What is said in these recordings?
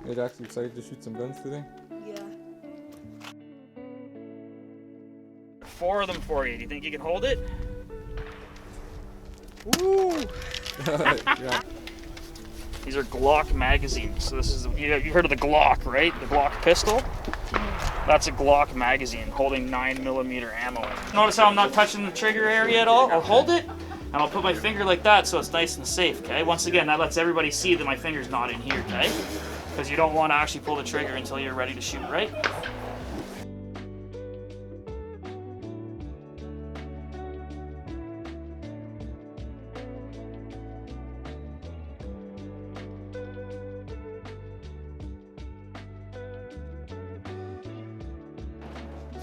Hey, Jackson, excited to shoot some guns today? Yeah. 4 of them for you. Do you think you can hold it? Woo! Yeah. These are Glock magazines. So this is, you heard of the Glock, right? The Glock pistol? That's a Glock magazine holding 9mm ammo. Notice how I'm not touching the trigger area at all? I'll hold it, and I'll put my finger like that so it's nice and safe, okay? Once again, that lets everybody see that my finger's not in here, okay? Because you don't want to actually pull the trigger until you're ready to shoot, right?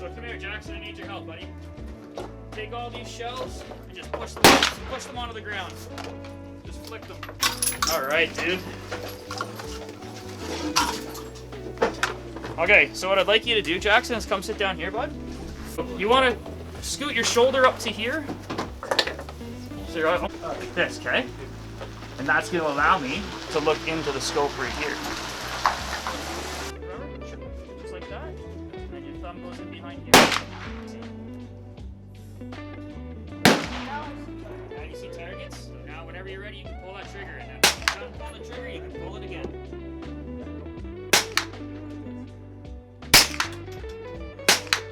So come here, Jackson, I need your help, buddy. Take all these shells and just push them onto the ground. Just flick them. All right, dude. Okay, so what I'd like you to do, Jackson, is come sit down here, bud. You want to scoot your shoulder up to here. So you're like this, okay? And that's going to allow me to look into the scope right here. Just like that. And then your thumb goes in behind here. Now you see targets. Now whenever you're ready, you can pull that trigger. And then when you're done pulling the trigger, you can pull it again.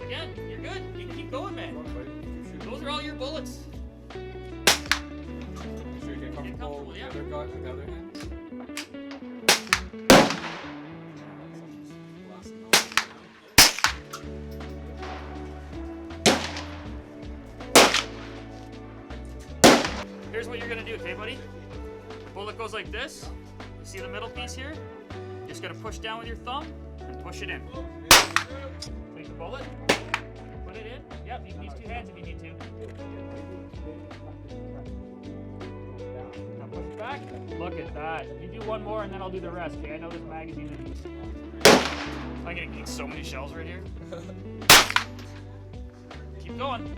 Again, you're good. You can keep going, man. Those are all your bullets. Make sure you get comfortable with the other guy, with the other hand. Here's what you're gonna do, okay, buddy? The bullet goes like this. You see the middle piece here? You're just gonna push down with your thumb and push it in. Take the bullet, put it in. Yep, you can use 2 hands if you need to. Now push it back. Look at that. You do one more and then I'll do the rest, okay? I know this magazine is... I'm gonna get so many shells right here. Keep going.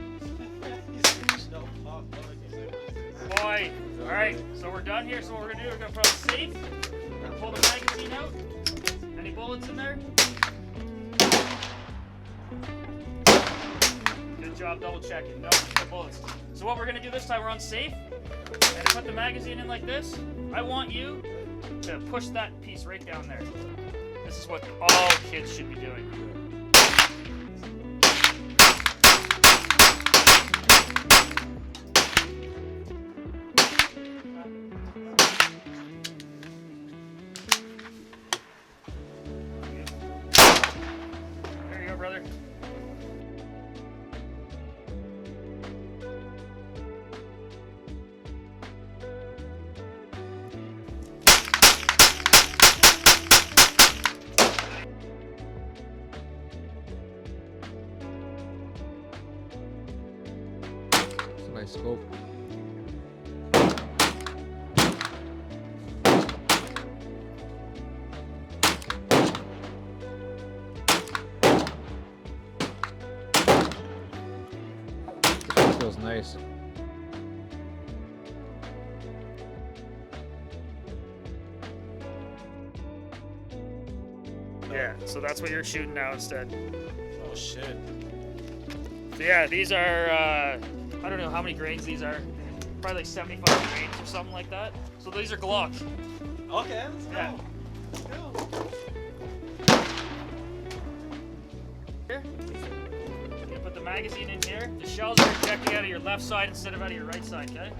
Boy. Alright, so we're done here. So what we're gonna do, we're gonna put it safe. We're gonna pull the magazine out. Any bullets in there? Good job double checking. No bullets. So what we're gonna do this time, we're on safe. And put the magazine in like this. I want you to push that piece right down there. This is what all kids should be doing. There you go, brother. It's a nice scope. This feels nice. Yeah, so that's what you're shooting now instead. Oh shit. So yeah, these are, I don't know how many grains these are. Probably like 75 grains or something like that. So these are Glock. Okay, let's go. Yeah. Let's go. Here. You're gonna put the magazine in here. The shells are ejecting out of your left side instead of out of your right side, okay?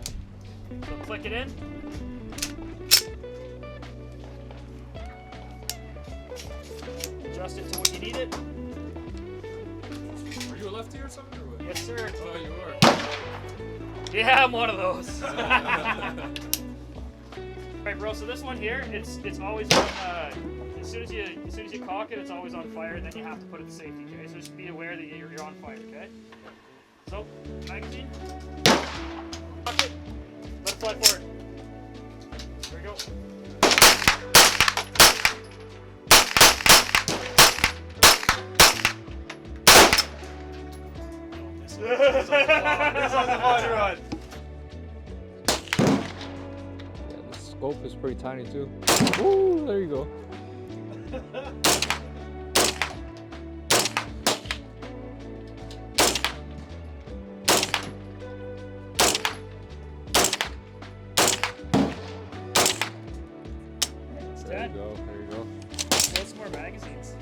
So click it in. Adjust it to what you need it. Are you a lefty or something? Or what? Yes, sir. Oh, you are. Yeah, I'm one of those. Alright, bro, so this one here, it's always on, as soon as you cock it, it's always on fire, and then you have to put it to safety, okay? So just be aware that you're on fire, okay? So, magazine. Cock it. Let it fly forward. There we go. This one's a fun run. Yeah, the scope is pretty tiny too. Ooh, there you go. There you go. There you go. Load some more magazines.